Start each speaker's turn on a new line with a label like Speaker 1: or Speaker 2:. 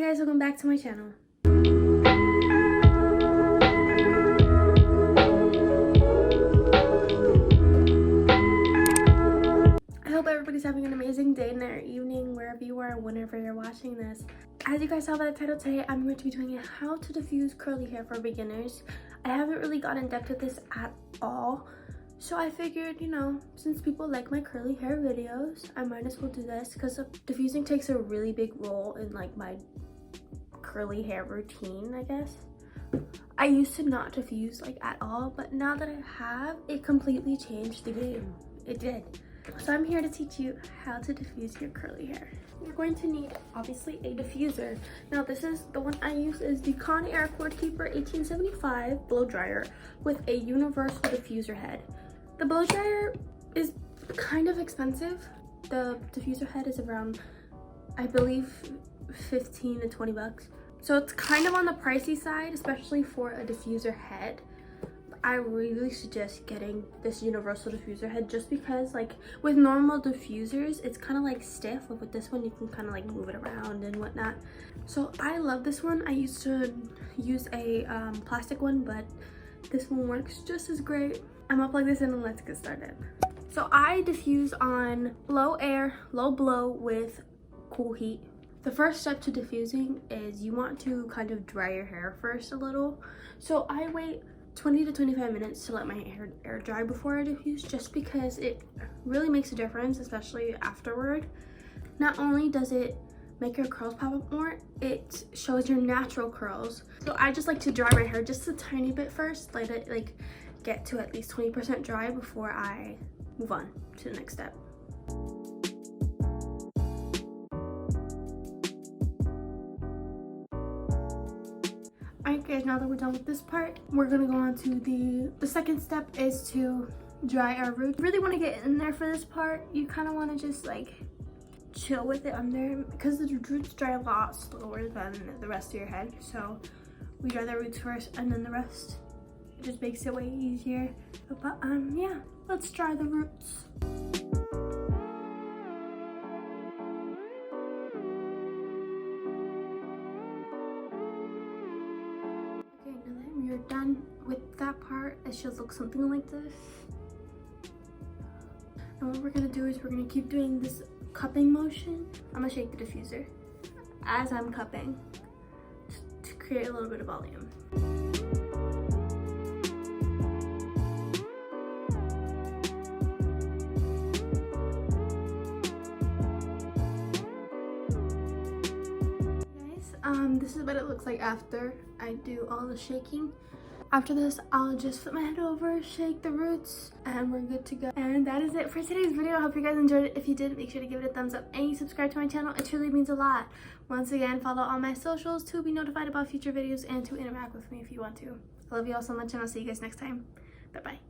Speaker 1: Hey guys, welcome back to my channel. I hope everybody's having an amazing day, night, or evening, wherever you are, whenever you're watching this. As you guys saw by the title, today I'm going to be doing a how to diffuse curly hair for beginners. I haven't really gotten in depth with this at all, so I figured, you know, since people like my curly hair videos, I might as well do this because diffusing takes a really big role in like my curly hair routine, I guess. I used to not diffuse like at all, but now that I have, it completely changed the game. It did. So I'm here to teach you how to diffuse your curly hair. You're going to need obviously a diffuser. Now this is the one I use is the Conair Cord Keeper 1875 blow dryer with a universal diffuser head. The blow dryer is kind of expensive. The diffuser head is around, I believe, 15 to 20 bucks. So it's kind of on the pricey side, especially for a diffuser head. I really suggest getting this universal diffuser head just because, like, with normal diffusers, it's kind of like stiff, but with this one, you can kind of like move it around and whatnot. So I love this one. I used to use a plastic one, but this one works just as great. I'm gonna plug this in and let's get started. So I diffuse on low air, low blow with cool heat. The first step to diffusing is you want to kind of dry your hair first a little. So I wait 20 to 25 minutes to let my hair air dry before I diffuse, just because it really makes a difference, especially afterward. Not only does it make your curls pop up more, it shows your natural curls. So I just like to dry my hair just a tiny bit first, let it like get to at least 20% dry before I move on to the next step. Alright guys, now that we're done with this part, we're gonna go on to the second step is to dry our roots. Really want to get in there for this part. You kind of want to just like chill with it under because the roots dry a lot slower than the rest of your head. So we dry the roots first and then the rest. It just makes it way easier. But yeah, let's dry the roots. You're done with that part. It should look something like this. And what we're gonna do is we're gonna keep doing this cupping motion. I'm gonna shake the diffuser as I'm cupping to create a little bit of volume. This is what it looks like after I do all the shaking. After this, I'll just flip my head over, shake the roots, and we're good to go. And that is it for today's video. I hope you guys enjoyed it. If you did, make sure to give it a thumbs up and subscribe to my channel. It truly means a lot. Once again, follow all my socials to be notified about future videos and to interact with me if you want to. I love you all so much, and I'll see you guys next time. Bye-bye.